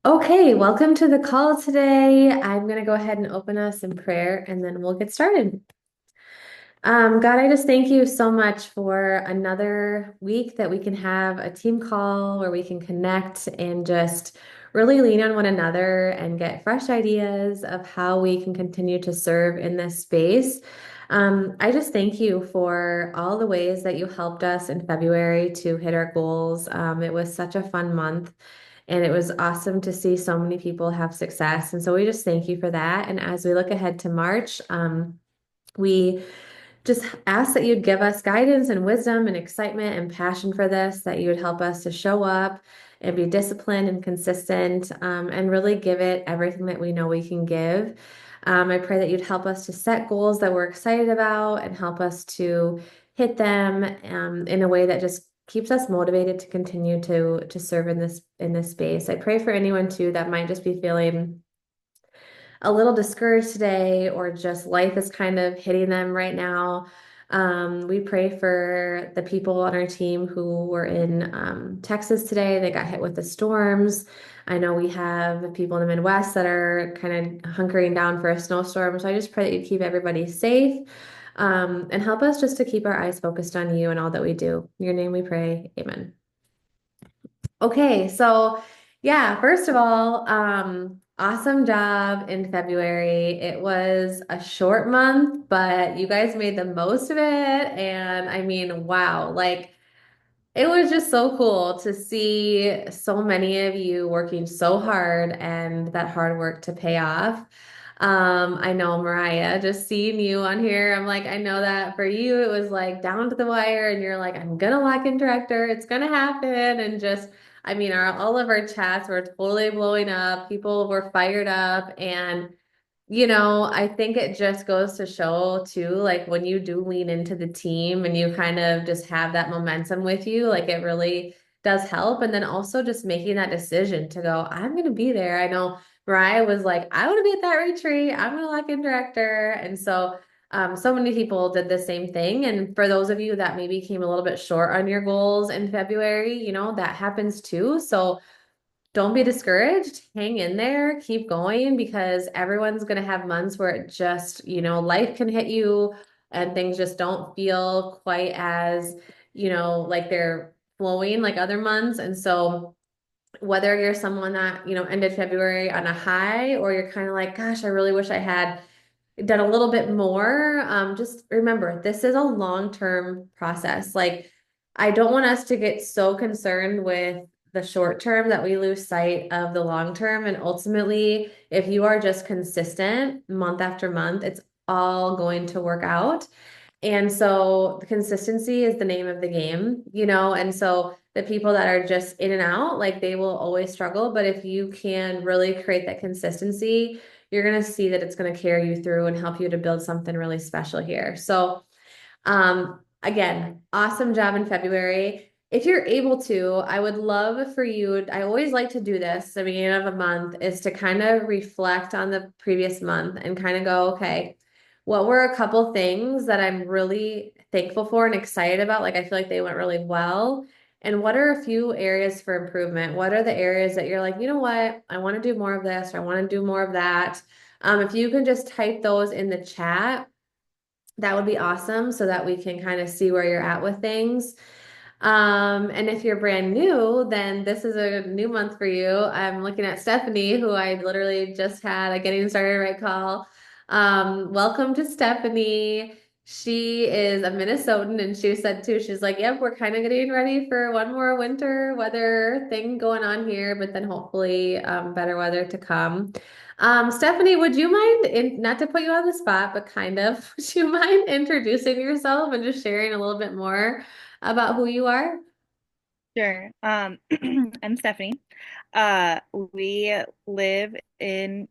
Okay, welcome to the call today. I'm going to go ahead and open us in prayer and then we'll get started. God, I just thank you so much for another week that we can have a team call where we can connect and just really lean on one another and get fresh ideas of how we can continue to serve in this space. I just thank you for all the ways that you helped us in February to hit our goals. It was such a fun month. And it was awesome to see so many people have success. And so we just thank you for that. And as we look ahead to March, we just ask that you'd give us guidance and wisdom and excitement and passion for this, that you would help us to show up and be disciplined and consistent, and really give it everything that we know we can give. I pray that you'd help us to set goals that we're excited about and help us to hit them, in a way that just keeps us motivated to continue to serve in this space. I pray for anyone too that might just be feeling a little discouraged today or just life is kind of hitting them right now. We pray for the people on our team who were in Texas today. They got hit with the storms. I know we have people in the Midwest that are kind of hunkering down for a snowstorm. So I just pray that you keep everybody safe, and help us just to keep our eyes focused on you and all that we do. In your name we pray. Amen. Okay, so yeah, first of all, awesome job in February. It was a short month, but you guys made the most of it. And I mean, wow, like it was just so cool to see so many of you working so hard and that hard work to pay off. I know Mariah, just seeing you on here, I'm like, I know that for you, it was like down to the wire, and you're like, I'm gonna lock in director, it's gonna happen. And just, I mean, all of our chats were totally blowing up. People were fired up, and I think it just goes to show too, like when you do lean into the team and you kind of just have that momentum with you, like it really does help. And then also just making that decision to go, I'm going to be there. I know Mariah was like, I want to be at that retreat. I'm going to lock in director. And so, so many people did the same thing. And for those of you that maybe came a little bit short on your goals in February, that happens too. So, don't be discouraged. Hang in there, keep going because everyone's going to have months where it just, life can hit you and things just don't feel quite as, like they're flowing like other months. And so, whether you're someone that, ended February on a high or you're kind of like, gosh, I really wish I had done a little bit more, just remember this is a long-term process. Like, I don't want us to get so concerned with the short term that we lose sight of the long term. And ultimately, if you are just consistent month after month, it's all going to work out. And so the consistency is the name of the game, and so the people that are just in and out, like they will always struggle. But if you can really create that consistency, you're going to see that it's going to carry you through and help you to build something really special here. So, again, awesome job in February. If you're able to, I would love for you. I always like to do this at the beginning of a month is to kind of reflect on the previous month and kind of go, okay, what were a couple things that I'm really thankful for and excited about? Like, I feel like they went really well. And what are a few areas for improvement? What are the areas that you're like, you know what? I want to do more of this, or I want to do more of that. If you can just type those in the chat, that would be awesome so that we can kind of see where you're at with things. And if you're brand new, then this is a new month for you. I'm looking at Stephanie, who I literally just had a getting started right call. Welcome to Stephanie. She is a Minnesotan, and she said too, she's like, yep, we're kind of getting ready for one more winter weather thing going on here, but then hopefully better weather to come. Stephanie, would you mind, not to put you on the spot, but kind of, would you mind introducing yourself and just sharing a little bit more about who you are? Sure. I'm Stephanie. We live in,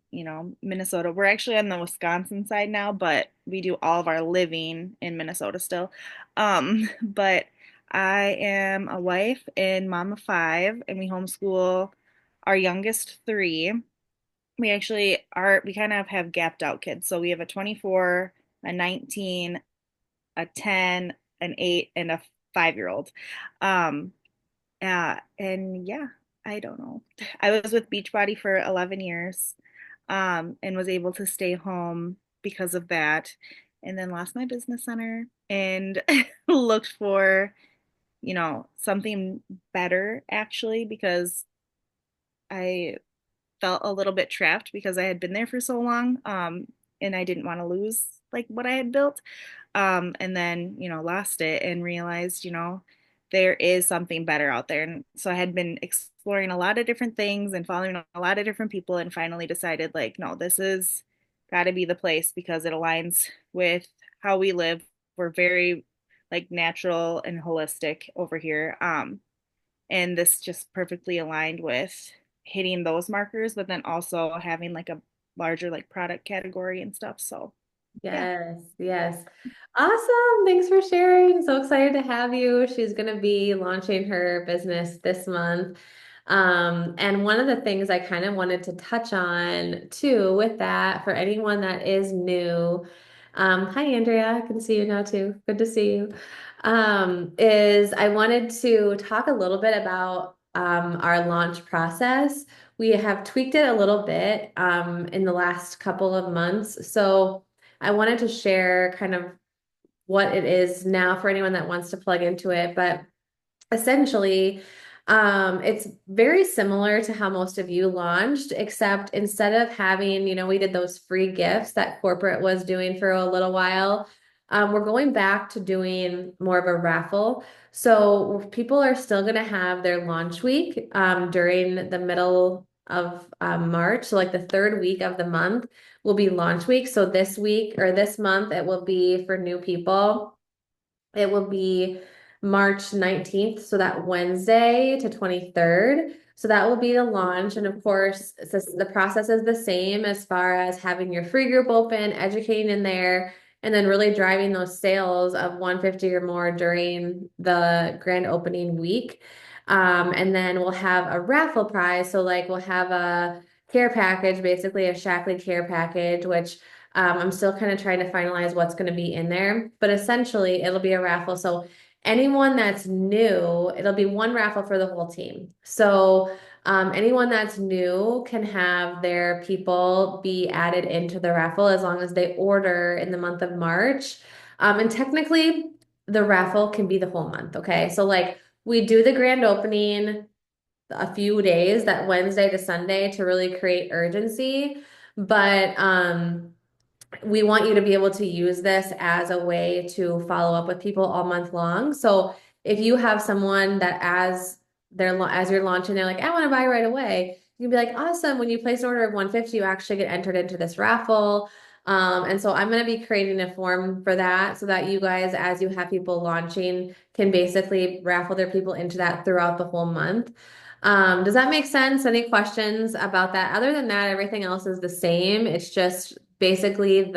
Minnesota. We're actually on the Wisconsin side now, but we do all of our living in Minnesota still. But I am a wife and mom of five, and we homeschool our youngest three. We kind of have gapped out kids. So we have a 24, a 19, a 10, an 8, and a 5-year-old. Um, and yeah. I don't know. I was with Beachbody for 11 years, and was able to stay home because of that, and then lost my business center and looked for, something better actually because I felt a little bit trapped because I had been there for so long, and I didn't want to lose like what I had built. And then, lost it and realized, there is something better out there. And so I had been exploring a lot of different things and following a lot of different people and finally decided, like, no, this is got to be the place because it aligns with how we live. We're very like natural and holistic over here. And this just perfectly aligned with hitting those markers, but then also having like a larger like product category and stuff. So yeah. Yes, yes. Awesome. Thanks for sharing. So excited to have you. She's going to be launching her business this month. And one of the things I kind of wanted to touch on too with that for anyone that is new, hi Andrea, I can see you now too. Good to see you. Is I wanted to talk a little bit about our launch process. We have tweaked it a little bit in the last couple of months. So I wanted to share kind of what it is now for anyone that wants to plug into it. But essentially, it's very similar to how most of you launched, except instead of having, we did those free gifts that corporate was doing for a little while. We're going back to doing more of a raffle. So people are still going to have their launch week during the middle of March. So like the third week of the month will be launch week. So this week or this month, it will be for new people. It will be March 19th, so that Wednesday to 23rd. So that will be the launch. And of course, the process is the same as far as having your free group open, educating in there, and then really driving those sales of 150 or more during the grand opening week. And then we'll have a raffle prize. So like we'll have a care package, basically a Shackley care package, which I'm still kind of trying to finalize what's going to be in there, but essentially it'll be a raffle. So anyone that's new, it'll be one raffle for the whole team. So anyone that's new can have their people be added into the raffle as long as they order in the month of March. And technically, the raffle can be the whole month. Okay. So like we do the grand opening a few days, that Wednesday to Sunday, to really create urgency. But we want you to be able to use this as a way to follow up with people all month long. So if you have someone that as you're launching, they're like, I want to buy right away. You can be like, awesome. When you place an order of 150, you actually get entered into this raffle. And so I'm going to be creating a form for that so that you guys, as you have people launching, can basically raffle their people into that throughout the whole month. Does that make sense? Any questions about that? Other than that, everything else is the same. It's just basically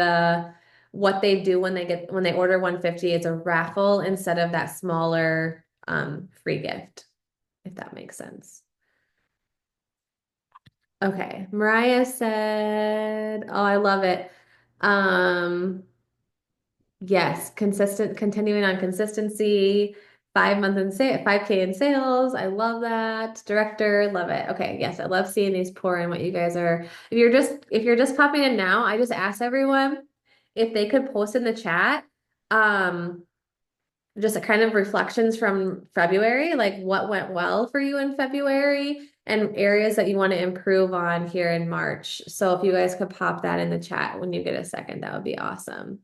what they do when they order 150, it's a raffle instead of that smaller free gift, if that makes sense. Okay. Mariah said, oh, I love it. Yes, continuing on consistency, 5 month in sale, 5K in sales. I love that. Director, love it. Okay, yes, I love seeing these pour in what you guys are. If you're just popping in now, I just asked everyone if they could post in the chat, um, just a kind of reflections from February, like what went well for you in February and areas that you want to improve on here in March. So if you guys could pop that in the chat when you get a second, that would be awesome.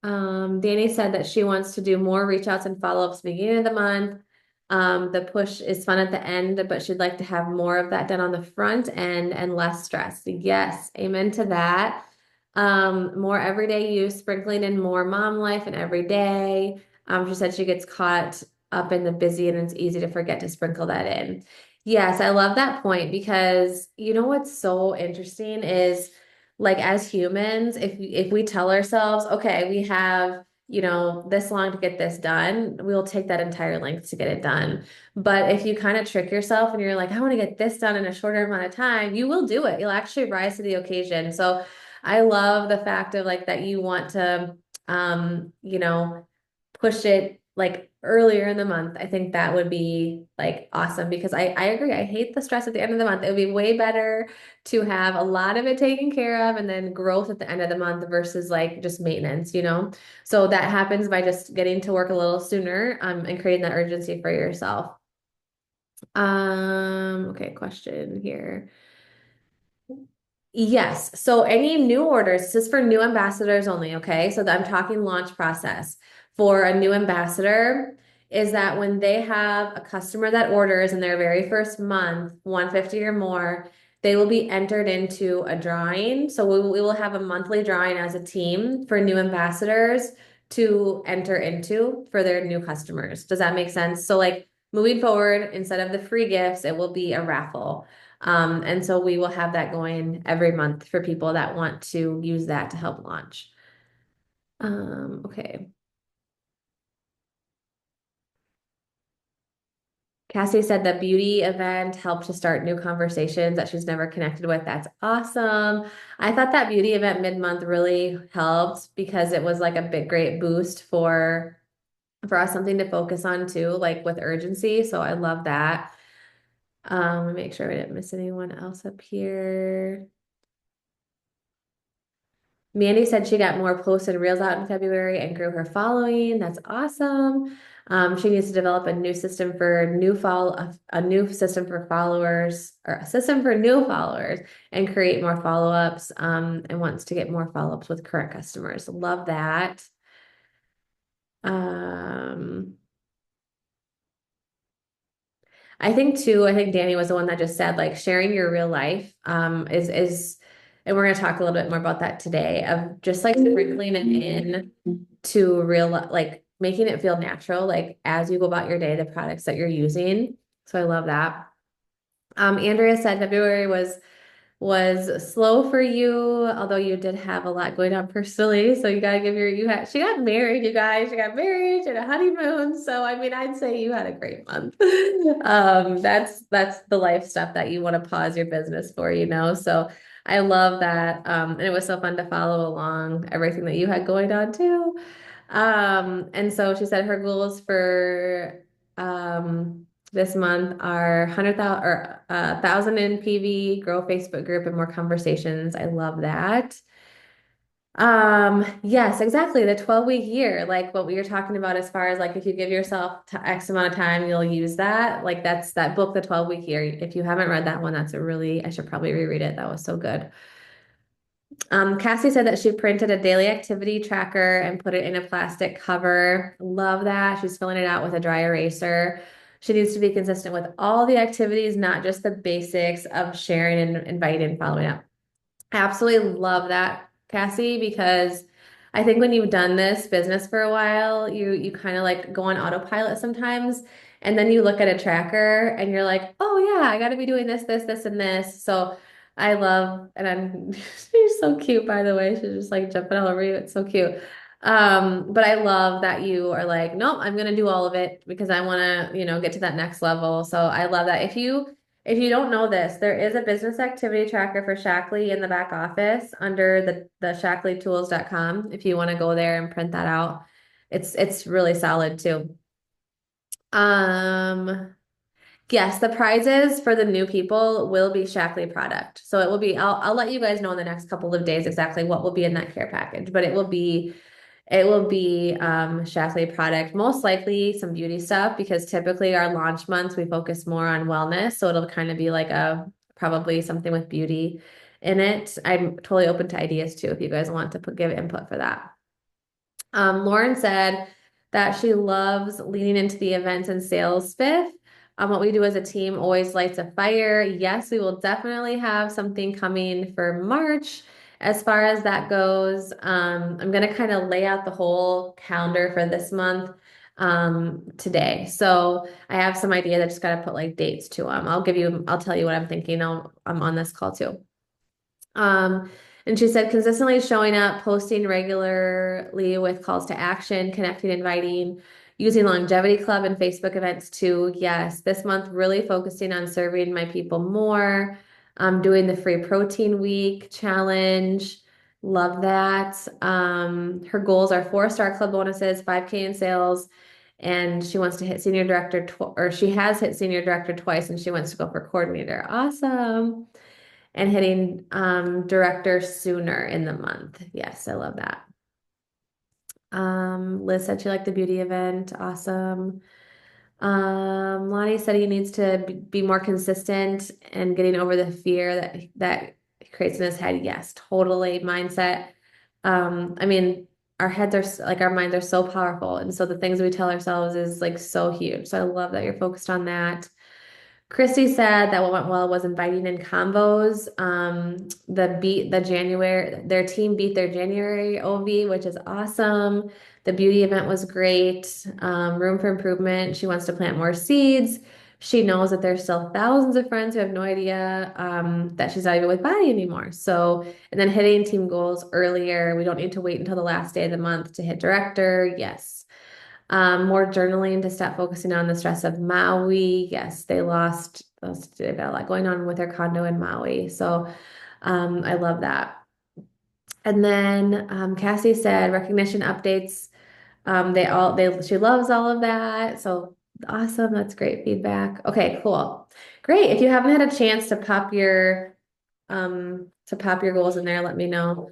Danny said that she wants to do more reach outs and follow-ups beginning of the month. The push is fun at the end, but she'd like to have more of that done on the front end and less stress. Yes, amen to that. More everyday use, sprinkling in more mom life and every day. She said she gets caught up in the busy and it's easy to forget to sprinkle that in. Yes, I love that point because you know what's so interesting is like as humans, if we tell ourselves, okay, we have, this long to get this done, we'll take that entire length to get it done. But if you kind of trick yourself and you're like, I want to get this done in a shorter amount of time, you will do it. You'll actually rise to the occasion. So I love the fact of like that you want to push it like earlier in the month, I think that would be like awesome because I agree. I hate the stress at the end of the month. It would be way better to have a lot of it taken care of and then growth at the end of the month versus like just maintenance, you know? So that happens by just getting to work a little sooner, and creating that urgency for yourself. Okay, question here. Yes. So any new orders, this is for new ambassadors only, okay? So I'm talking launch process for a new ambassador is that when they have a customer that orders in their very first month, 150 or more, they will be entered into a drawing. So we will have a monthly drawing as a team for new ambassadors to enter into for their new customers. Does that make sense? So like moving forward, instead of the free gifts, it will be a raffle. And so we will have that going every month for people that want to use that to help launch. Okay. Cassie said the beauty event helped to start new conversations that she's never connected with. That's awesome. I thought that beauty event mid-month really helped because it was like a big, great boost for us, something to focus on too, like with urgency. So I love that. Make sure I didn't miss anyone else up here. Mandy said she got more posts and reels out in February and grew her following. That's awesome. She needs to develop a new system for a new system for followers or a system for new followers and create more follow-ups, and wants to get more follow-ups with current customers. Love that. Um, I think too, I think Danny was the one that just said like sharing your real life is and we're gonna talk a little bit more about that today of just like sprinkling it in to real like making it feel natural, like as you go about your day, the products that you're using. So I love that. Andrea said February was slow for you, although you did have a lot going on personally. So you gotta give she got married, you guys. She got married, she had a honeymoon. So I mean, I'd say you had a great month. That's the life stuff that you want to pause your business for, you know. So I love that. And it was so fun to follow along everything that you had going on too. And so she said her goals for this month are 100,000 or 1,000 in PV, grow Facebook group and more conversations. I love that. Yes, exactly. The 12-week year, like what we were talking about as far as like if you give yourself X amount of time, you'll use that. Like that's that book, The 12-Week Year. If you haven't read that one, I should probably reread it. That was so good. Cassie said that she printed a daily activity tracker and put it in a plastic cover. Love that. She's filling it out with a dry eraser. She needs to be consistent with all the activities, not just the basics of sharing and inviting and following up. I absolutely love that, Cassie, because I think when you've done this business for a while, you kind of like go on autopilot sometimes, and then you look at a tracker and you're like, oh yeah, I got to be doing this, and this. So I love, and I'm she's so cute, by the way. She's just like jumping all over you. It's so cute. But I love that you are like, nope, I'm gonna do all of it because I want to, get to that next level. So I love that. If you don't know this, there is a business activity tracker for Shackley in the back office under the shackleytools.com. If you want to go there and print that out, it's really solid too. Um, yes, the prizes for the new people will be Shackley product. So it will be, I'll let you guys know in the next couple of days exactly what will be in that care package, but it will be Shackley product, most likely some beauty stuff because typically our launch months we focus more on wellness. So it'll kind of be like probably something with beauty in it. I'm totally open to ideas too if you guys want to give input for that. Lauren said that she loves leaning into the events and sales spiff. What we do as a team always lights a fire. Yes, we will definitely have something coming for March. As far as that goes, I'm going to kind of lay out the whole calendar for this month today. So I have some idea that just got to put like dates to them. I'll tell you what I'm thinking. I'm on this call too. Um, and she said consistently showing up, posting regularly with calls to action, connecting, inviting, using Longevity Club and Facebook events too. Yes, this month really focusing on serving my people more. Doing the free protein week challenge. Love that. Her goals are 4-star club bonuses, 5K in sales, and she wants to hit senior director or she has hit senior director twice and she wants to go for coordinator. Awesome. And hitting director sooner in the month. Yes, I love that. Liz said she liked the beauty event. Awesome. Lonnie said he needs to be more consistent and getting over the fear that creates in his head. Yes, totally. Mindset. I mean, our heads are like our minds are so powerful, and so the things we tell ourselves is like so huge. So I love that you're focused on that. Christy said that what went well was inviting in combos. The January, their team beat their January OV, which is awesome. The beauty event was great. Room for improvement. She wants to plant more seeds. She knows that there's still thousands of friends who have no idea that she's not even with Body anymore. So, and then hitting team goals earlier. We don't need to wait until the last day of the month to hit director. Yes. More journaling to stop focusing on the stress of Maui. Yes, they've got a lot going on with their condo in Maui. So I love that. And then Cassie said recognition updates. She loves all of that. So awesome. That's great feedback. Okay, cool. Great. If you haven't had a chance to pop your goals in there, let me know.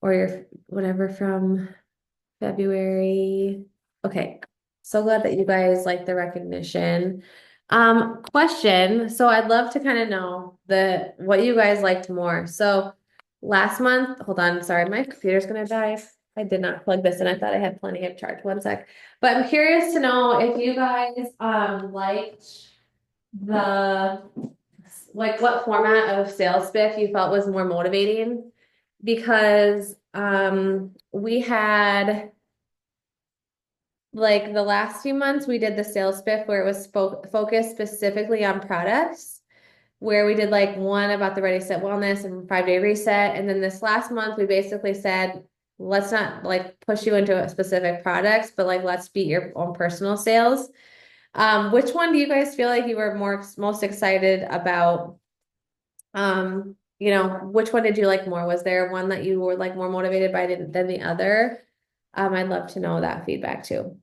Or your whatever from February. Okay. So glad that you guys like the recognition. Question. So I'd love to kind of know what you guys liked more. So last month, hold on, sorry, my computer's gonna die. I did not plug this in. I thought I had plenty of charge. One sec. But I'm curious to know if you guys liked the like what format of sales spiff you felt was more motivating because we had like the last few months we did the sales spiff where it was focused specifically on products where we did like one about the Ready Set Wellness and 5 day reset, and then this last month we basically said let's not like push you into a specific products but like let's beat your own personal sales. Which one do you guys feel like you were most excited about? Which one did you like more? Was there one that you were like more motivated by than the other? I'd love to know that feedback too.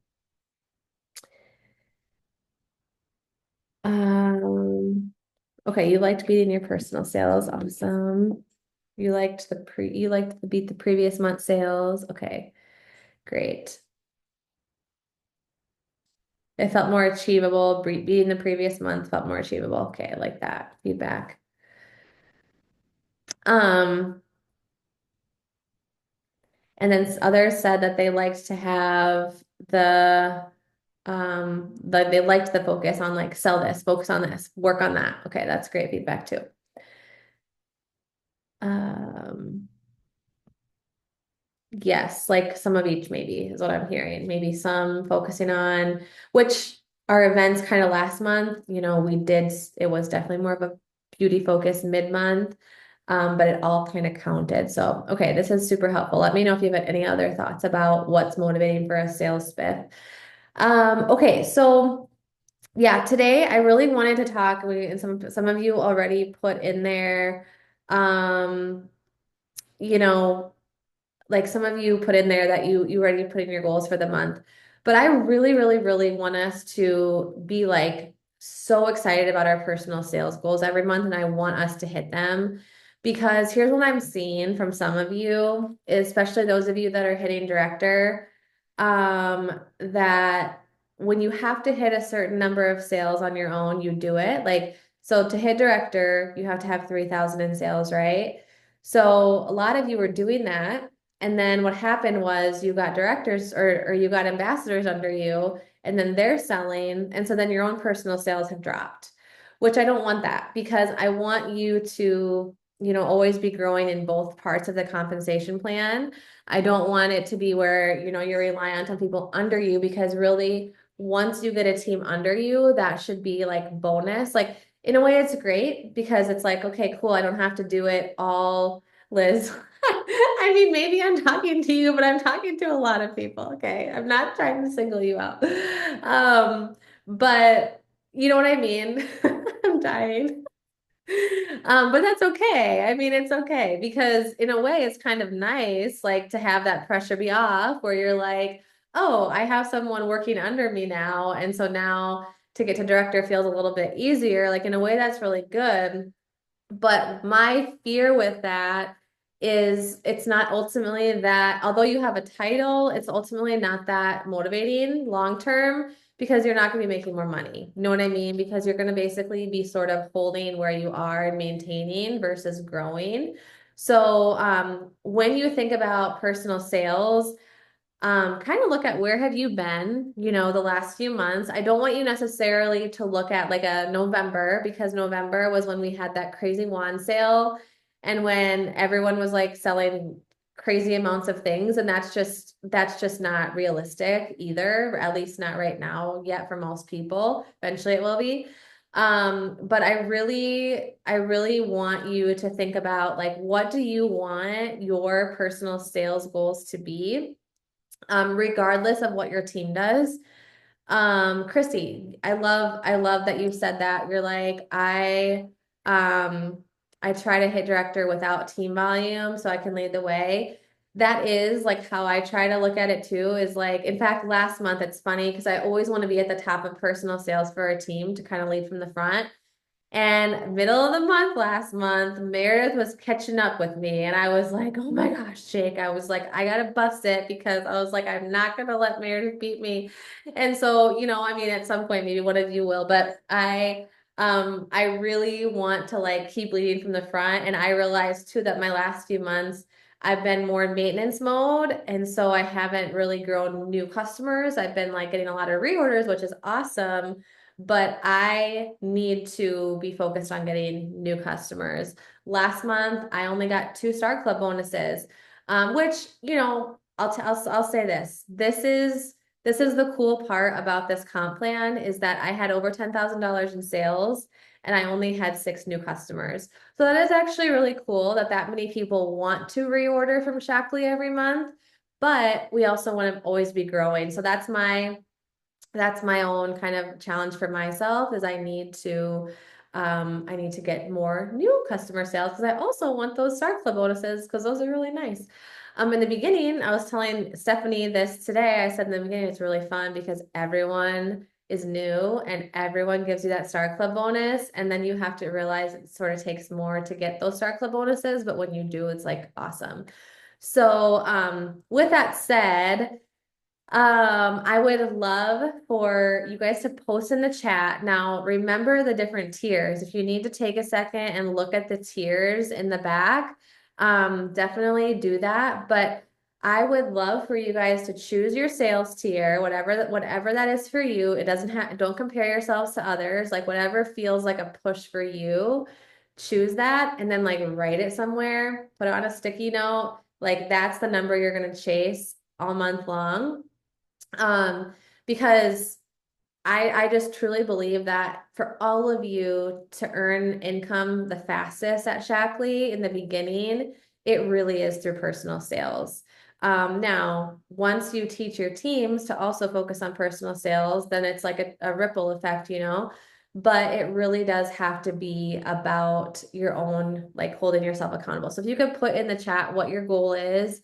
Okay, you liked beating your personal sales. Awesome. You liked the beat the previous month sales. Okay, great. It felt more achievable. Beating the previous month felt more achievable. Okay, I like that feedback. Um, and then others said that they liked to have they liked the focus on like sell this, focus on this, work on that. Okay, that's great feedback too. Um, yes, like some of each maybe is what I'm hearing. Maybe some focusing on which our events kind of last month, it was definitely more of a beauty focus mid-month. But it all kind of counted. So, okay, this is super helpful. Let me know if you have any other thoughts about what's motivating for a sales spiff. Okay, so yeah, today I really wanted to talk. And some of you already put in there, um, you know, like some of you put in there that you already put in your goals for the month. But I really, really, really want us to be like so excited about our personal sales goals every month, and I want us to hit them. Because here's what I'm seeing from some of you, especially those of you that are hitting director, that when you have to hit a certain number of sales on your own, you do it. Like, so to hit director, you have to have 3,000 in sales, right? So a lot of you were doing that. And then what happened was you got directors or you got ambassadors under you, and then they're selling. And so then your own personal sales have dropped, which I don't want that because I want you to, always be growing in both parts of the compensation plan. I don't want it to be where, you're reliant on people under you because really, once you get a team under you, that should be like bonus. Like in a way, it's great because it's like, okay, cool. I don't have to do it all, Liz. I mean, maybe I'm talking to you, but I'm talking to a lot of people. Okay. I'm not trying to single you out. But you know what I mean? I'm dying. But that's okay. I mean, it's okay because in a way it's kind of nice, like to have that pressure be off where you're like, oh, I have someone working under me now. And so now to get to director feels a little bit easier. Like in a way, that's really good. But my fear with that is it's not ultimately that, although you have a title, it's ultimately not that motivating long term because you're not going to be making more money. You know what I mean? Because you're going to basically be sort of holding where you are and maintaining versus growing. So, when you think about personal sales, kind of look at where have you been, the last few months. I don't want you necessarily to look at like a November because November was when we had that crazy wand sale and when everyone was like selling crazy amounts of things and that's just not realistic either, at least not right now yet for most people. Eventually it will be. But I really want you to think about like what do you want your personal sales goals to be? Regardless of what your team does. Christy, I love that you said that. You're like, I try to hit director without team volume so I can lead the way. That is like how I try to look at it too, is like, in fact, last month it's funny because I always want to be at the top of personal sales for a team to kind of lead from the front. And middle of the month last month, Meredith was catching up with me. And I was like, oh my gosh, Jake. I was like, I gotta bust it because I was like, I'm not gonna let Meredith beat me. And so, I mean, at some point, maybe one of you will, but I really want to like keep leading from the front. And I realized too that my last few months, I've been more in maintenance mode. And so I haven't really grown new customers. I've been like getting a lot of reorders, which is awesome, but I need to be focused on getting new customers. Last month, I only got 2 Star Club bonuses, which, I'll say this. This is the cool part about this comp plan is that I had over $10,000 in sales and I only had 6 new customers. So that is actually really cool that that many people want to reorder from Shackley every month, but we also want to always be growing. So that's my own kind of challenge for myself is I need to get more new customer sales because I also want those Star Club bonuses because those are really nice. In the beginning, I was telling Stephanie this today. I said in the beginning, it's really fun because everyone is new and everyone gives you that Star Club bonus. And then you have to realize it sort of takes more to get those Star Club bonuses. But when you do, it's like awesome. So, with that said, I would love for you guys to post in the chat. Now, remember the different tiers. If you need to take a second and look at the tiers in the back, definitely do that. But I would love for you guys to choose your sales tier, whatever that is for you. It doesn't have, don't compare yourselves to others. Like whatever feels like a push for you, choose that and then like write it somewhere, put it on a sticky note. Like that's the number you're gonna chase all month long. Um, because I just truly believe that for all of you to earn income the fastest at Shackley in the beginning, it really is through personal sales. Now, once you teach your teams to also focus on personal sales, then it's like a ripple effect. But it really does have to be about your own, like holding yourself accountable. So if you could put in the chat what your goal is,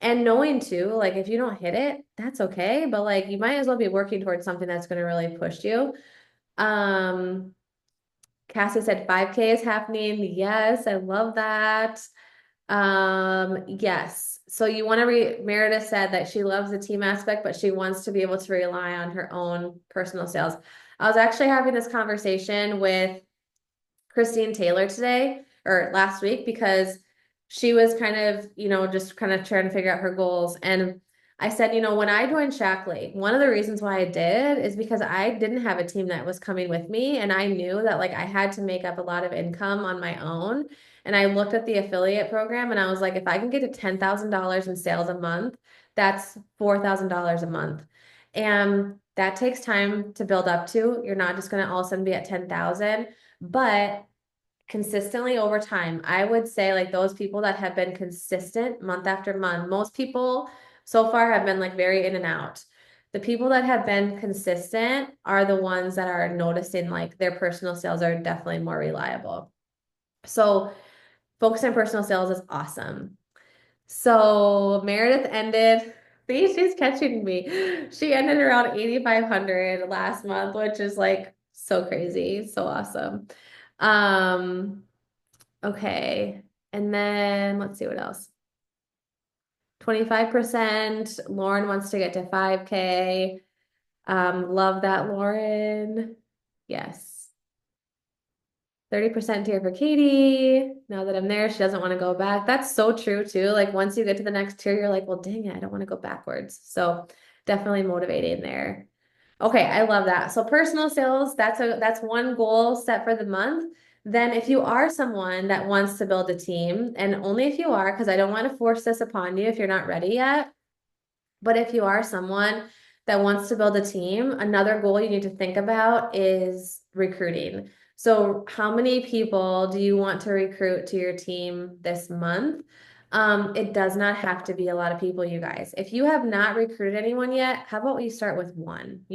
and knowing too, like if you don't hit it, that's okay. But like you might as well be working towards something that's going to really push you. Um, Cassie said 5K is happening. Yes, I love that. Yes. So you want to Meredith said that she loves the team aspect, but she wants to be able to rely on her own personal sales. I was actually having this conversation with Christine Taylor today or last week because she was kind of, just kind of trying to figure out her goals. And I said, when I joined Shackley, one of the reasons why I did is because I didn't have a team that was coming with me. And I knew that like I had to make up a lot of income on my own. And I looked at the affiliate program and I was like, if I can get to $10,000 in sales a month, that's $4,000 a month. And that takes time to build up to. You're not just going to all of a sudden be at 10,000, but consistently over time, I would say like those people that have been consistent month after month, most people so far have been like very in and out. The people that have been consistent are the ones that are noticing like their personal sales are definitely more reliable. So focus on personal sales is awesome. So Meredith ended See, she's catching me. She ended around 8,500 last month, which is like so crazy, so awesome. Um, okay. And then let's see what else. 25%. Lauren wants to get to 5K. Love that, Lauren. Yes. 30% tier for Katie. Now that I'm there, she doesn't want to go back. That's so true too. Like once you get to the next tier, you're like, well, dang it, I don't want to go backwards. So definitely motivating there. Okay, I love that. So personal sales, that's one goal set for the month. Then if you are someone that wants to build a team, and only if you are, because I don't want to force this upon you if you're not ready yet, but if you are someone that wants to build a team, another goal you need to think about is recruiting. So, how many people do you want to recruit to your team this month? It does not have to be a lot of people, you guys. If you have not recruited anyone yet, how about we start with one,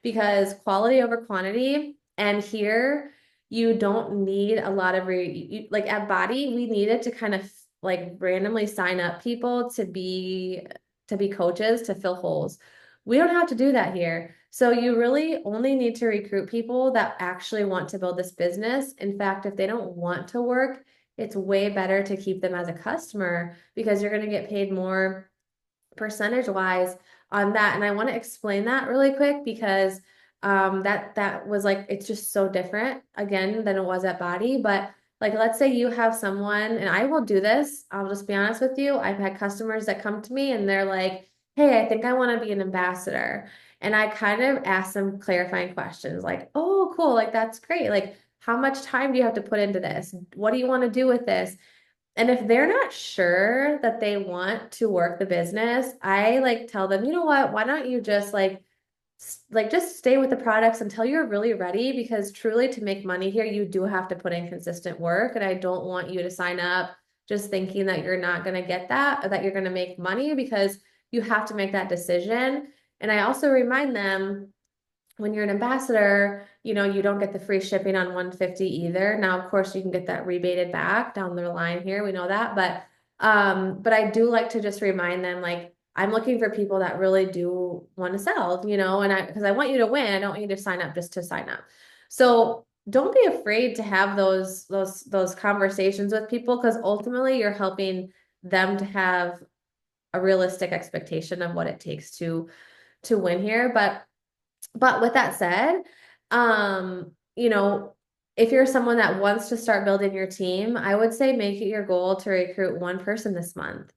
because quality over quantity. And here, you don't need a lot of like at Body, we needed to kind of like randomly sign up people to be coaches to fill holes. We don't have to do that here. So you really only need to recruit people that actually want to build this business. In fact, if they don't want to work, it's way better to keep them as a customer because you're going to get paid more percentage wise on that. And I want to explain that really quick because that was like it's just so different again than it was at Body. But like let's say you have someone, and I will do this, I'll just be honest with you. I've had customers that come to me and they're like, hey, I think I want to be an ambassador. And I kind of ask them clarifying questions like, oh, cool, like that's great. Like, how much time do you have to put into this? What do you want to do with this? And if they're not sure that they want to work the business, I like tell them, you know what, why don't you just like just stay with the products until you're really ready because truly to make money here, you do have to put in consistent work. And I don't want you to sign up just thinking that you're not going to get that or that you're going to make money because you have to make that decision. And I also remind them when you're an ambassador, you don't get the free shipping on 150 either. Now, of course, you can get that rebated back down the line here. We know that, but I do like to just remind them like I'm looking for people that really do want to sell, and because I want you to win, I don't want you to sign up just to sign up. So don't be afraid to have those conversations with people because ultimately you're helping them to have a realistic expectation of what it takes to win here. But with that said, if you're someone that wants to start building your team, I would say make it your goal to recruit one person this month.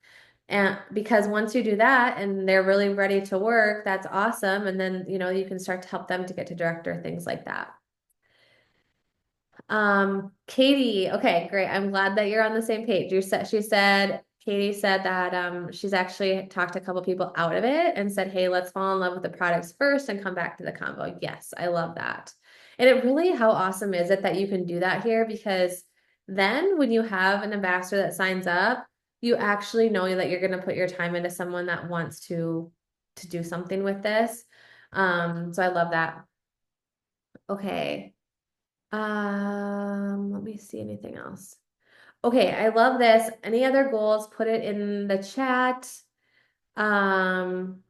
And because once you do that and they're really ready to work, that's awesome. And then, you can start to help them to get to director, things like that. Katie, okay, great. I'm glad that you're on the same page. Katie said that she's actually talked a couple people out of it and said, hey, let's fall in love with the products first and come back to the combo. Yes, I love that. And it really, how awesome is it that you can do that here? Because then when you have an ambassador that signs up, you actually know that you're going to put your time into someone that wants to do something with this. So I love that. Okay. Let me see anything else. Okay, I love this. Any other goals? Put it in the chat. Um,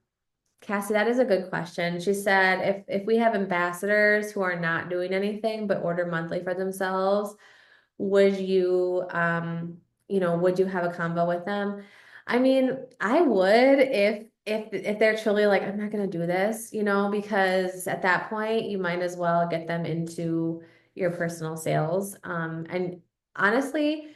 Cassie, that is a good question. She said if we have ambassadors who are not doing anything but order monthly for themselves, would would you have a combo with them? I mean, I would if they're truly like, I'm not gonna do this, because at that point you might as well get them into your personal sales. And honestly, at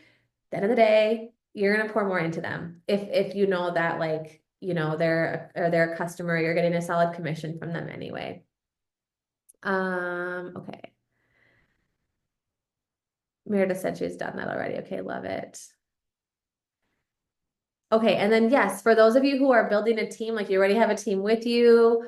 the end of the day, you're gonna pour more into them if you know that like, they're a customer, you're getting a solid commission from them anyway. Okay. Meredith said she's done that already. Okay, love it. Okay, and then yes, for those of you who are building a team, like you already have a team with you,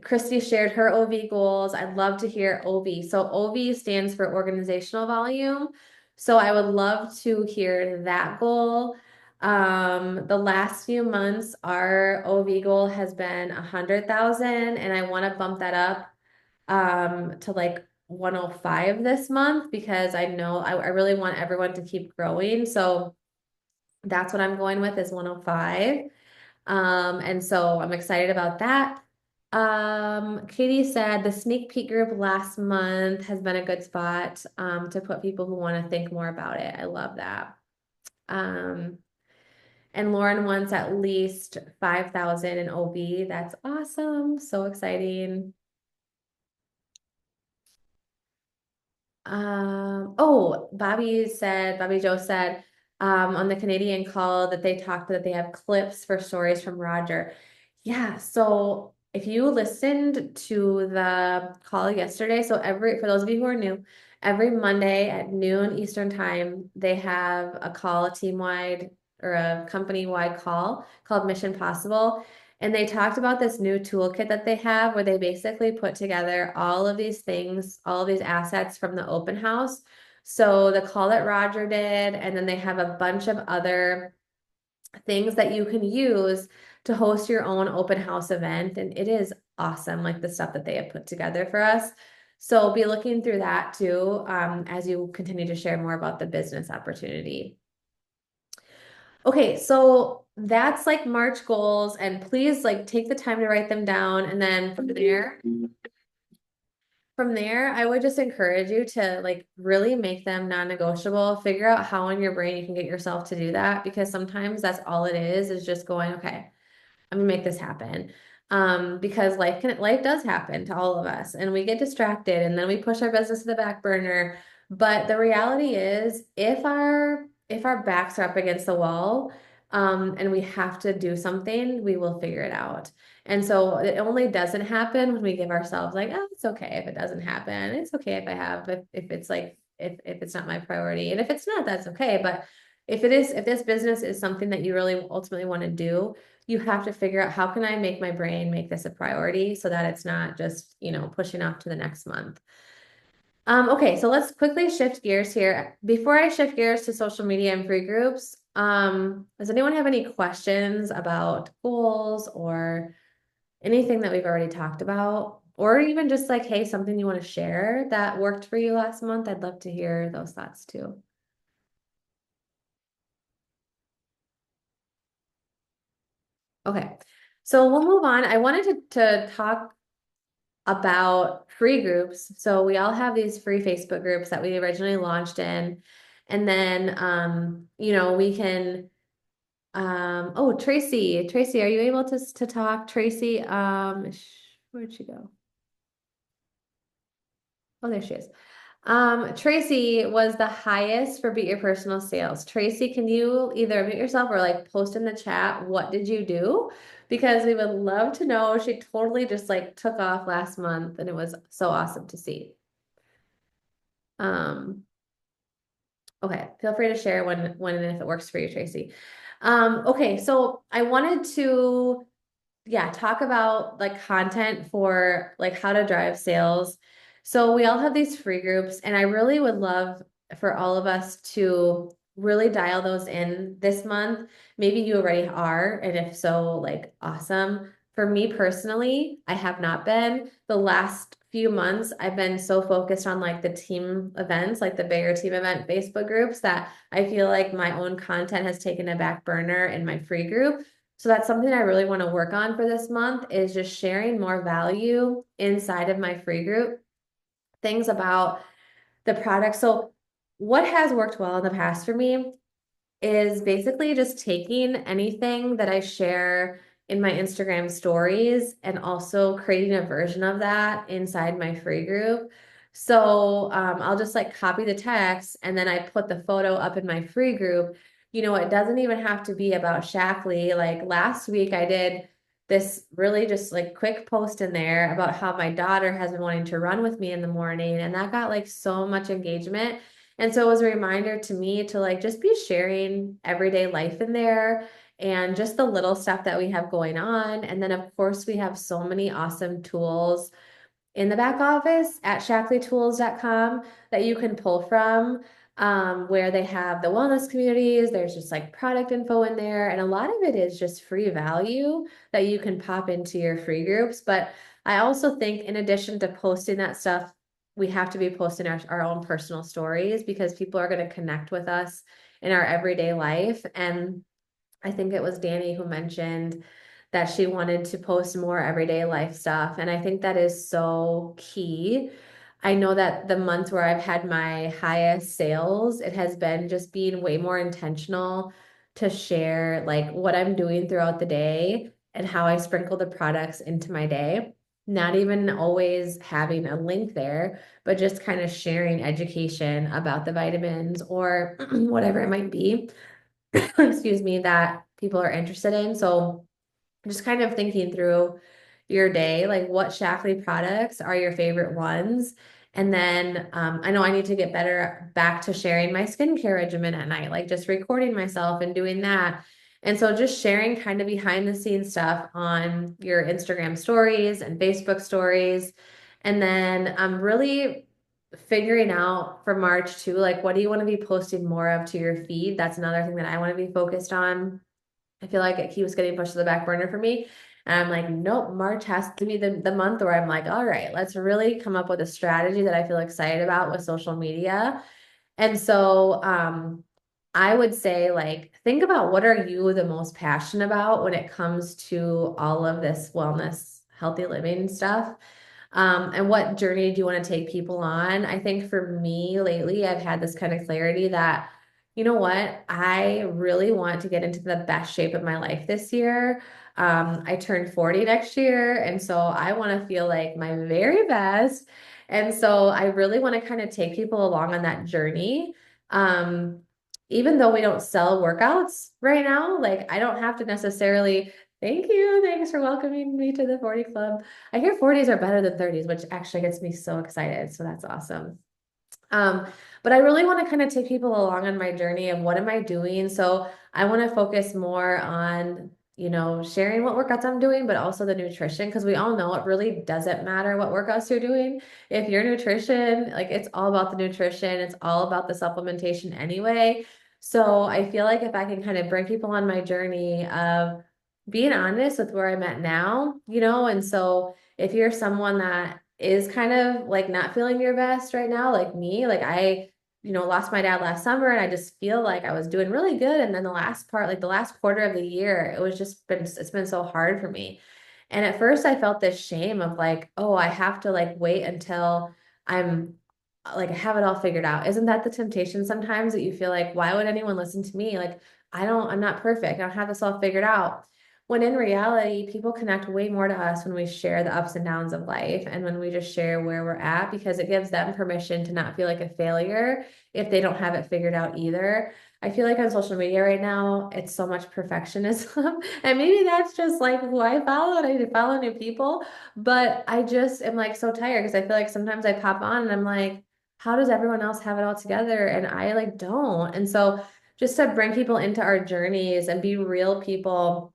Christy shared her OV goals. I'd love to hear OV. So OV stands for organizational volume. So I would love to hear that goal. The last few months, our OV goal has been 100,000, and I want to bump that up to like 105 this month because I know I really want everyone to keep growing. So that's what I'm going with is 105. And so I'm excited about that. Katie said the sneak peek group last month has been a good spot to put people who want to think more about it. I love that. Um, and Lauren wants at least 5,000 in OB. That's awesome. So exciting. Bobby Joe said, on the Canadian call that they talked that they have clips for stories from Roger. Yeah, so if you listened to the call yesterday, so for those of you who are new, every Monday at noon Eastern time, they have a call, a team-wide or a company-wide call called Mission Possible. And they talked about this new toolkit that they have where they basically put together all of these things, all of these assets from the open house. So the call that Roger did, and then they have a bunch of other things that you can use to host your own open house event. And it is awesome, like the stuff that they have put together for us. So be looking through that too, as you continue to share more about the business opportunity. Okay, so that's like March goals, and please like take the time to write them down. And then from there, I would just encourage you to like really make them non-negotiable. Figure out how in your brain you can get yourself to do that because sometimes that's all it is just going, okay, I'm gonna make this happen. Because life does happen to all of us and we get distracted and then we push our business to the back burner. But the reality is if our backs are up against the wall, and we have to do something, we will figure it out. And so it only doesn't happen when we give ourselves like, oh, it's okay if it doesn't happen. It's okay if it's like if it's not my priority. And if it's not, that's okay. But if it is, if this business is something that you really ultimately want to do, you have to figure out how can I make my brain make this a priority so that it's not just, pushing off to the next month. Okay, so let's quickly shift gears here. Before I shift gears to social media and free groups, does anyone have any questions about goals or anything that we've already talked about? Or even just like, hey, something you want to share that worked for you last month? I'd love to hear those thoughts too. Okay, so we'll move on. I wanted to talk about free groups. So we all have these free Facebook groups that we originally launched in. And then, we can, oh, Tracy, are you able to talk? Tracy, where'd she go? Oh, there she is. Tracy was the highest for Beat Your Personal Sales. Tracy, can you either mute yourself or like post in the chat, what did you do? Because we would love to know. She totally just like took off last month and it was so awesome to see. Um, okay, feel free to share when and if it works for you, Tracy. Okay, so I wanted to, yeah, talk about like content for like how to drive sales. So we all have these free groups, and I really would love for all of us to really dial those in this month. Maybe you already are, and if so, like awesome. For me personally, I have not been. The last few months, I've been so focused on like the team events, like the bigger team event Facebook groups, that I feel like my own content has taken a back burner in my free group. So that's something I really want to work on for this month is just sharing more value inside of my free group, things about the product. So what has worked well in the past for me is basically just taking anything that I share in my Instagram stories and also creating a version of that inside my free group. So I'll just like copy the text and then I put the photo up in my free group. It doesn't even have to be about Shackley. Like last week, I did this really just like quick post in there about how my daughter has been wanting to run with me in the morning, and that got like so much engagement. And so it was a reminder to me to like just be sharing everyday life in there and just the little stuff that we have going on. And then, of course, we have so many awesome tools in the back office at shackleytools.com that you can pull from, where they have the wellness communities. There's just like product info in there. And a lot of it is just free value that you can pop into your free groups. But I also think, in addition to posting that stuff, we have to be posting our own personal stories because people are going to connect with us in our everyday life. And I think it was Danny who mentioned that she wanted to post more everyday life stuff. And I think that is so key. I know that the months where I've had my highest sales, it has been just being way more intentional to share like what I'm doing throughout the day and how I sprinkle the products into my day. Not even always having a link there, but just kind of sharing education about the vitamins or whatever it might be, excuse me, that people are interested in. So just kind of thinking through your day, like what Shaklee products are your favorite ones? And then I know I need to get better back to sharing my skincare regimen at night, like just recording myself and doing that. And so just sharing kind of behind the scenes stuff on your Instagram stories and Facebook stories. And then really figuring out for March too, like what do you want to be posting more of to your feed? That's another thing that I want to be focused on. I feel like it keeps getting pushed to the back burner for me. And I'm like, nope, March has to be the month where I'm like, all right, let's really come up with a strategy that I feel excited about with social media. And so I would say like think about what are you the most passionate about when it comes to all of this wellness, healthy living stuff. And what journey do you want to take people on? I think for me lately, I've had this kind of clarity that, you know what, I really want to get into the best shape of my life this year. I turned 40 next year, and so I want to feel like my very best. And so I really want to kind of take people along on that journey. Um, Even though we don't sell workouts right now, like I don't have to necessarily, thank you. Thanks for welcoming me to the 40 Club. I hear 40s are better than 30s, which actually gets me so excited. So that's awesome. Um, but I really want to kind of take people along on my journey of what am I doing. So I want to focus more on, sharing what workouts I'm doing, but also the nutrition, because we all know it really doesn't matter what workouts you're doing. If your nutrition, like it's all about the nutrition, it's all about the supplementation anyway. So I feel like if I can kind of bring people on my journey of being honest with where I'm at now, and so if you're someone that is kind of like not feeling your best right now, like me, like I, lost my dad last summer and I just feel like I was doing really good. And then the last part, like the last quarter of the year, it's been so hard for me. And at first I felt this shame of like, oh, I have to like wait until I'm like I have it all figured out. Isn't that the temptation sometimes that you feel like, why would anyone listen to me? Like, I'm not perfect. I don't have this all figured out. When in reality, people connect way more to us when we share the ups and downs of life and when we just share where we're at because it gives them permission to not feel like a failure if they don't have it figured out either. I feel like on social media right now, it's so much perfectionism. And maybe that's just like who I follow and I need to follow new people. But I just am like so tired because I feel like sometimes I pop on and I'm like, how does everyone else have it all together? And I like don't. And so just to bring people into our journeys and be real people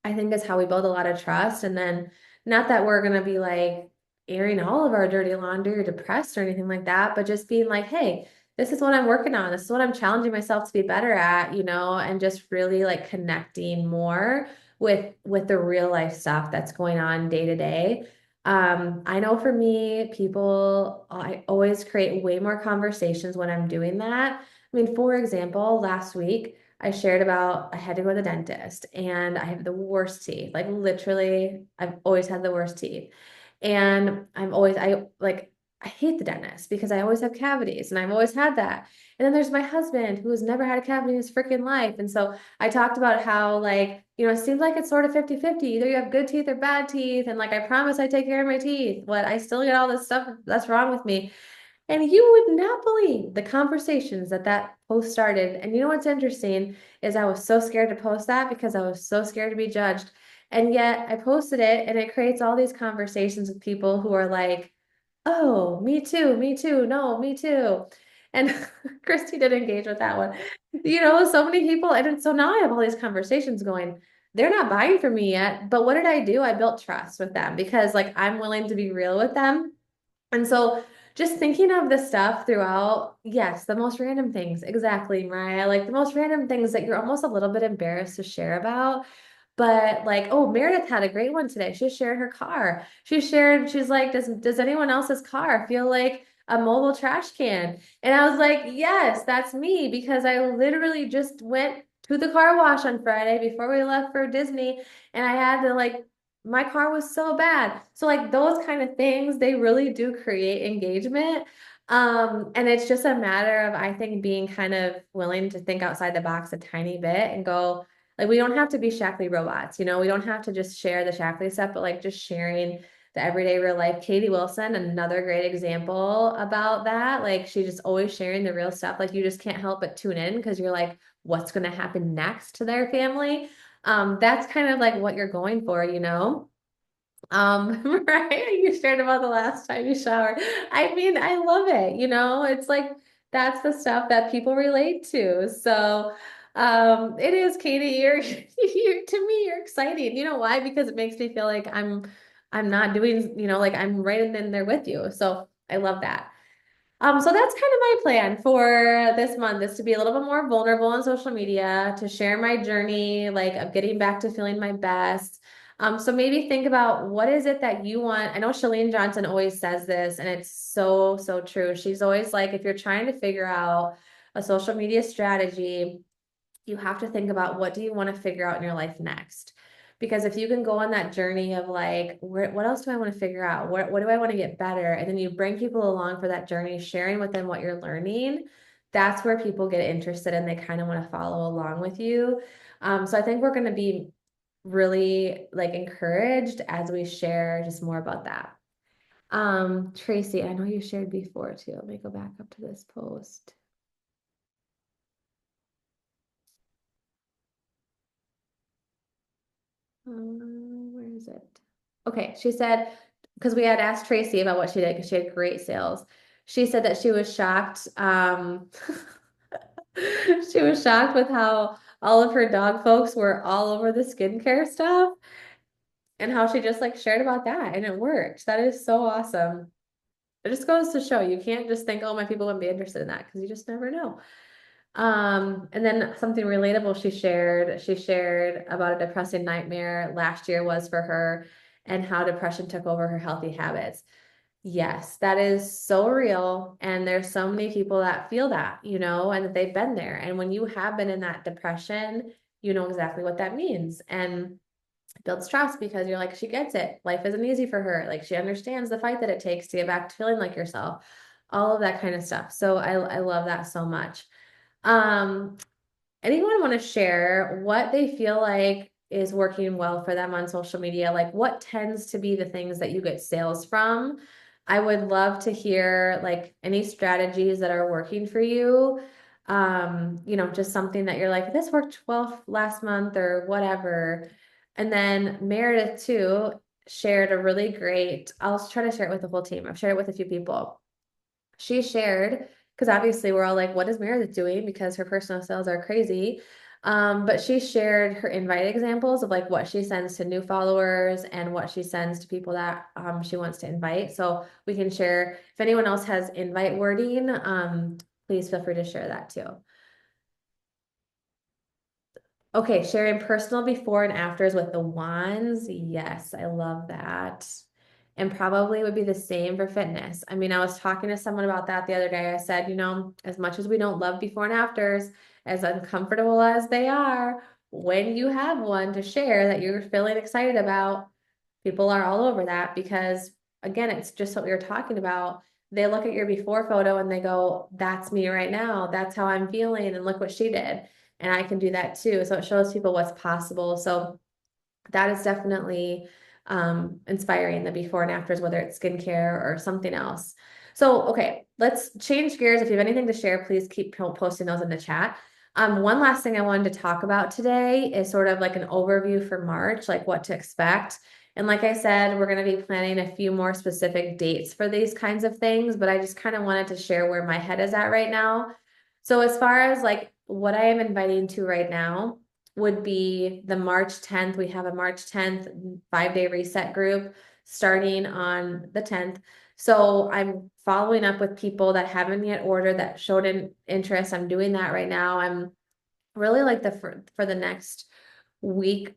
I think is how we build a lot of trust. And then not that we're going to be like airing all of our dirty laundry or depressed or anything like that, but just being like, hey, this is what I'm working on. This is what I'm challenging myself to be better at, and just really like connecting more with the real life stuff that's going on day to day. I know for me, I always create way more conversations when I'm doing that. I mean, for example, last week, I shared about I had to go to the dentist and I have the worst teeth. Like literally, I've always had the worst teeth. And I hate the dentist because I always have cavities and I've always had that. And then there's my husband who has never had a cavity in his freaking life. And so I talked about how like, it seems like it's sort of 50-50. Either you have good teeth or bad teeth. And like I promise I take care of my teeth, but I still get all this stuff that's wrong with me. And you would not believe the conversations that post started. And you know what's interesting is I was so scared to post that because I was so scared to be judged. And yet I posted it and it creates all these conversations with people who are like, oh, me too, no, me too. And Christy did engage with that one. So many people. And so now I have all these conversations going. They're not buying from me yet, but what did I do? I built trust with them because like I'm willing to be real with them and so just thinking of the stuff throughout, yes, the most random things. Exactly, Mariah. Like the most random things that you're almost a little bit embarrassed to share about. But like, oh, Meredith had a great one today. She shared her car. She's like, does anyone else's car feel like a mobile trash can? And I was like, yes, that's me because I literally just went to the car wash on Friday before we left for Disney, and I had to like my car was so bad. So like those kind of things, they really do create engagement. And it's just a matter of, I think, being kind of willing to think outside the box a tiny bit and go, like, we don't have to be Shackley robots, you know, we don't have to just share the Shackley stuff, but like just sharing the everyday real life. Katie Wilson, another great example about that. Like, she just always sharing the real stuff. Like, you just can't help but tune in because you're like, what's going to happen next to their family? That's kind of like what you're going for, you know? Right? You shared about the last time you showered. I mean, I love it, you know? It's like that's the stuff that people relate to. So, it is, Katie, you're to me, you're exciting. You know why? Because it makes me feel like I'm not doing, you know, like I'm right in there with you. So I love that. So that's kind of my plan for this month is to be a little bit more vulnerable on social media, to share my journey, like of getting back to feeling my best. So maybe think about what is it that you want. I know Chalene Johnson always says this, and it's so, so true. She's always like, if you're trying to figure out a social media strategy, you have to think about what do you want to figure out in your life next. Because if you can go on that journey of like, what else do I want to figure out? What do I want to get better? And then you bring people along for that journey, sharing with them what you're learning, that's where people get interested and they kind of want to follow along with you. So I think we're going to be really like encouraged as we share just more about that. Tracy, I know you shared before too. Let me go back up to this post. Where is it? Okay, she said, because we had asked Tracy about what she did, because she had great sales. She said that she was shocked. She was shocked with how all of her dog folks were all over the skincare stuff and how she just like shared about that and it worked. That is so awesome. It just goes to show you can't just think, oh, my people wouldn't be interested in that because you just never know. And then something relatable she shared about a depressing nightmare last year was for her and how depression took over her healthy habits. Yes, that is so real. And there's so many people that feel that, you know, and that they've been there. And when you have been in that depression, you know exactly what that means. And it builds trust because you're like, she gets it. Life isn't easy for her. Like she understands the fight that it takes to get back to feeling like yourself, all of that kind of stuff. So I love that so much. Um, Anyone want to share what they feel like is working well for them on social media? Like what tends to be the things that you get sales from? I would love to hear like any strategies that are working for you. You know, just something that you're like, this worked well last month or whatever. And then Meredith too shared a really great, I'll try to share it with the whole team. I've shared it with a few people. She shared, because obviously we're all like, what is Meredith doing? Because her personal sales are crazy. But she shared her invite examples of like what she sends to new followers and what she sends to people that she wants to invite. So we can share if anyone else has invite wording, please feel free to share that too. Okay, sharing personal before and afters with the wands. Yes, I love that. And probably would be the same for fitness. I mean, I was talking to someone about that the other day. I said, you know, as much as we don't love before and afters, as uncomfortable as they are, when you have one to share that you're feeling excited about, people are all over that because, again, it's just what we were talking about. They look at your before photo and they go, that's me right now. That's how I'm feeling. And look what she did. And I can do that too. So it shows people what's possible. So that is definitely inspiring, the before and afters, whether it's skincare or something else. So, okay, let's change gears. If you have anything to share, please keep posting those in the chat. One last thing I wanted to talk about today is sort of like an overview for March, like what to expect. And like I said, we're going to be planning a few more specific dates for these kinds of things, but I just kind of wanted to share where my head is at right now. So as far as like what I am inviting to right now, would be the March 10th. We have a March 10th 5-day reset group starting on the 10th. So I'm following up with people that haven't yet ordered that showed an interest. I'm doing that right now. I'm really like for the next week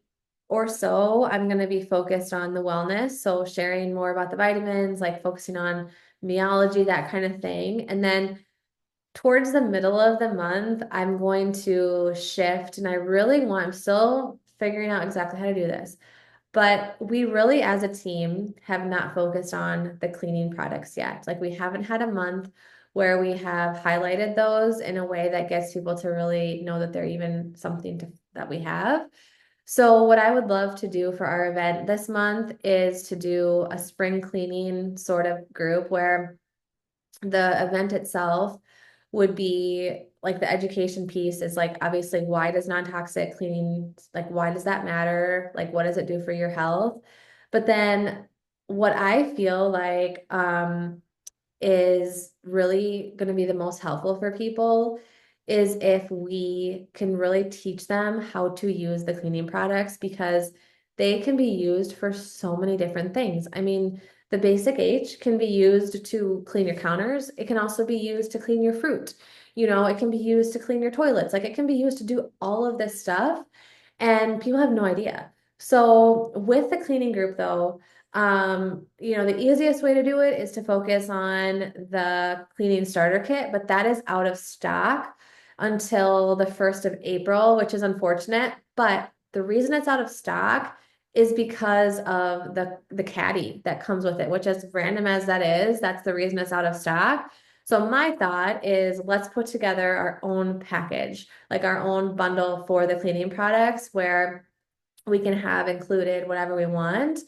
or so, I'm going to be focused on the wellness. So sharing more about the vitamins, like focusing on meology, that kind of thing. And then towards the middle of the month, I'm going to shift and I'm still figuring out exactly how to do this. But we really, as a team, have not focused on the cleaning products yet. Like we haven't had a month where we have highlighted those in a way that gets people to really know that they're even something that we have. So what I would love to do for our event this month is to do a spring cleaning sort of group where the event itself would be like the education piece is like obviously why does non-toxic cleaning like why does that matter? Like what does it do for your health? But then what I feel like is really going to be the most helpful for people is if we can really teach them how to use the cleaning products because they can be used for so many different things. I mean, the basic H can be used to clean your counters. It can also be used to clean your fruit. You know, it can be used to clean your toilets. Like it can be used to do all of this stuff, and people have no idea. So with the cleaning group though, the easiest way to do it is to focus on the cleaning starter kit, but that is out of stock until the 1st of April, which is unfortunate. But the reason it's out of stock is because of the caddy that comes with it, which as random as that is, that's the reason it's out of stock. So my thought is let's put together our own package, like our own bundle for the cleaning products where we can have included whatever we want.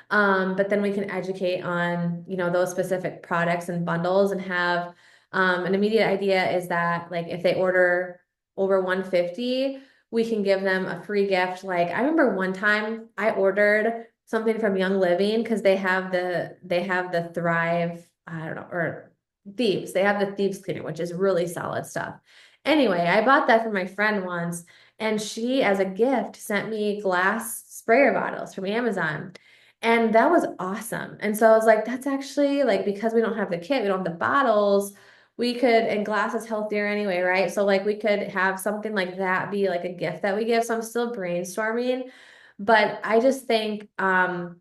But then we can educate on, those specific products and bundles and have an immediate idea is that like if they order over 150, we can give them a free gift. Like I remember one time I ordered something from Young Living because they have the Thrive, I don't know, or Thieves. They have the Thieves cleaner, which is really solid stuff. Anyway, I bought that for my friend once and she, as a gift, sent me glass sprayer bottles from Amazon. And that was awesome. And so I was like, that's actually like, because we don't have the kit, we don't have the bottles, we could, and glass is healthier anyway, right? So like we could have something like that be like a gift that we give. So I'm still brainstorming, but I just think of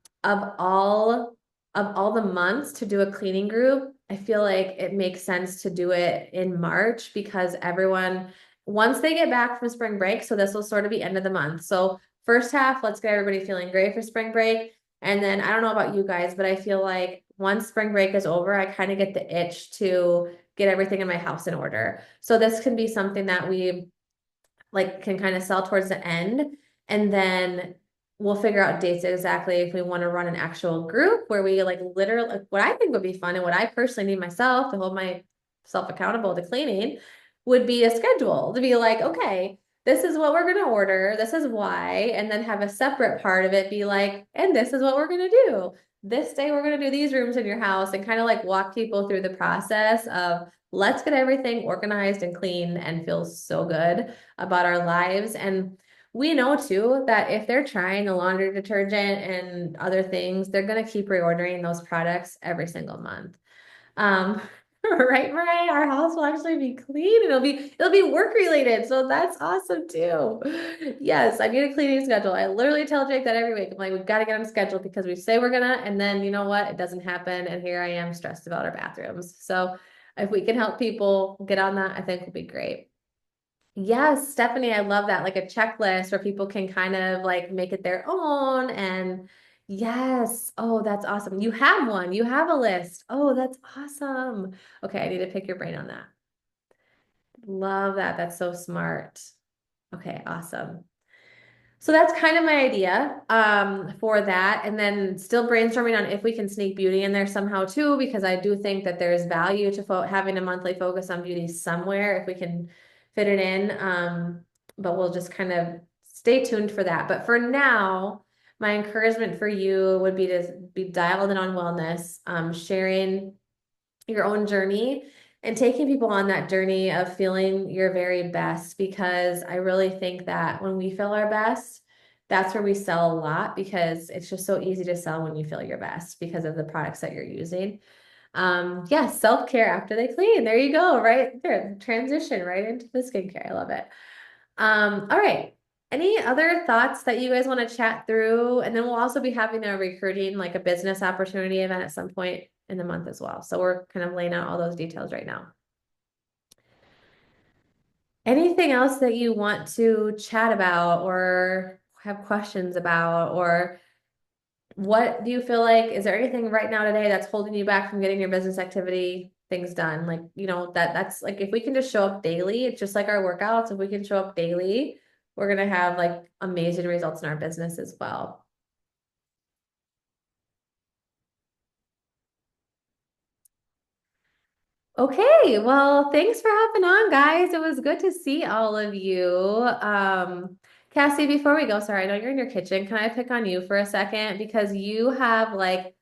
all the months to do a cleaning group, I feel like it makes sense to do it in March because everyone once they get back from spring break, so this will sort of be end of the month. So first half, let's get everybody feeling great for spring break. And then I don't know about you guys, but I feel like once spring break is over, I kind of get the itch to get everything in my house in order. So this can be something that we like can kind of sell towards the end. And then we'll figure out dates exactly if we want to run an actual group where we like literally like, what I think would be fun and what I personally need myself to hold myself accountable to cleaning would be a schedule to be like, okay, this is what we're going to order, this is why, and then have a separate part of it be like, and this is what we're going to do. This day we're going to do these rooms in your house and kind of like walk people through the process of let's get everything organized and clean and feel so good about our lives. And we know too that if they're trying a laundry detergent and other things, they're going to keep reordering those products every single month. Um, right, Mariah? Our house will actually be clean. It'll be work related. So that's awesome too. Yes, I need a cleaning schedule. I literally tell Jake that every week. I'm like, we've got to get on a schedule because we say we're gonna, and then you know what? It doesn't happen. And here I am stressed about our bathrooms. So if we can help people get on that, I think will be great. Yes, Stephanie, I love that. Like a checklist where people can kind of like make it their own. And yes, oh, that's awesome. You have one, you have a list. Oh, that's awesome. Okay, I need to pick your brain on that. Love that. That's so smart. Okay, awesome. So that's kind of my idea for that. And then still brainstorming on if we can sneak beauty in there somehow too, because I do think that there's value to having a monthly focus on beauty somewhere if we can fit it in. But we'll just kind of stay tuned for that. But for now, my encouragement for you would be to be dialed in on wellness, sharing your own journey and taking people on that journey of feeling your very best because I really think that when we feel our best, that's where we sell a lot because it's just so easy to sell when you feel your best because of the products that you're using. Yeah, self-care after they clean. There you go, right there. Transition right into the skincare. I love it. All right. Any other thoughts that you guys want to chat through? And then we'll also be having a recruiting, like a business opportunity event at some point in the month as well. So we're kind of laying out all those details right now. Anything else that you want to chat about or have questions about, or what do you feel like, is there anything right now today that's holding you back from getting your business activity things done? Like, that's like if we can just show up daily, it's just like our workouts. If we can show up daily, we're gonna have like amazing results in our business as well. Okay, well, thanks for hopping on, guys. It was good to see all of you. Cassie, before we go, sorry, I know you're in your kitchen. Can I pick on you for a second? Because you have like,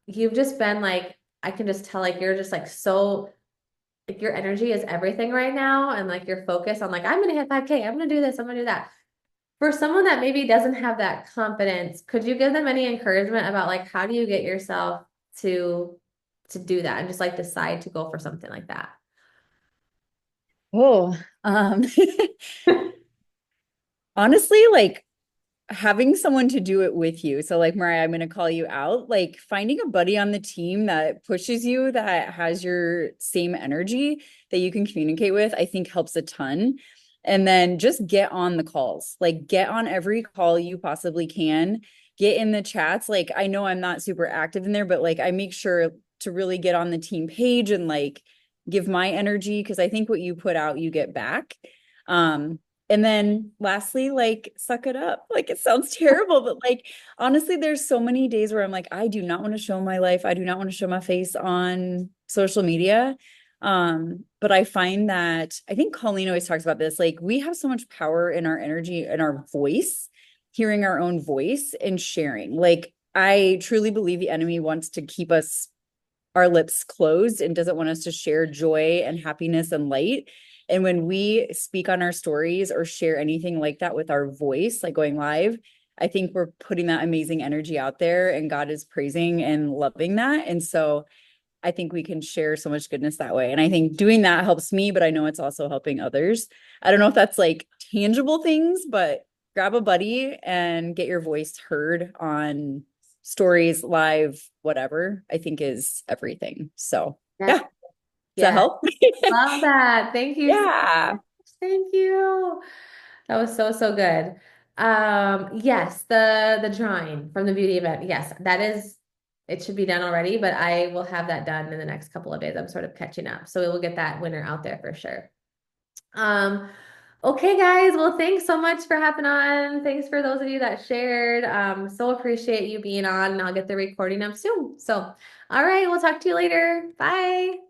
you've just been like, I can just tell like you're just like so like your energy is everything right now, and like your focus on like, I'm gonna hit 5K, I'm gonna do this, I'm gonna do that. For someone that maybe doesn't have that confidence, could you give them any encouragement about like how do you get yourself to do that and just like decide to go for something like that? Oh, um, honestly, like having someone to do it with you. So like Mariah, I'm going to call you out. Like finding a buddy on the team that pushes you, that has your same energy that you can communicate with, I think helps a ton. And then just get on the calls. Like get on every call you possibly can. Get in the chats. Like I know I'm not super active in there, but like I make sure to really get on the team page and like give my energy because I think what you put out, you get back. Um, and then lastly, like suck it up. Like it sounds terrible, but like honestly, there's so many days where I'm like, I do not want to show my life. I do not want to show my face on social media. But I find that I think Colleen always talks about this. Like we have so much power in our energy and our voice, hearing our own voice and sharing. Like I truly believe the enemy wants to keep us our lips closed and doesn't want us to share joy and happiness and light. And when we speak on our stories or share anything like that with our voice, like going live, I think we're putting that amazing energy out there and God is praising and loving that. And so I think we can share so much goodness that way. And I think doing that helps me, but I know it's also helping others. I don't know if that's like tangible things, but grab a buddy and get your voice heard on stories, live, whatever, I think is everything. So, Yeah. yeah, does that Yeah. help? Love that. Thank you so Yeah. much. Thank you. That was so, so good. Yes, the drawing from the beauty event. Yes, that is, it should be done already, but I will have that done in the next couple of days. I'm sort of catching up. So we will get that winner out there for sure. Um, okay, guys. Well, thanks so much for hopping on. Thanks for those of you that shared. So appreciate you being on, and I'll get the recording up soon. So, all right, we'll talk to you later. Bye.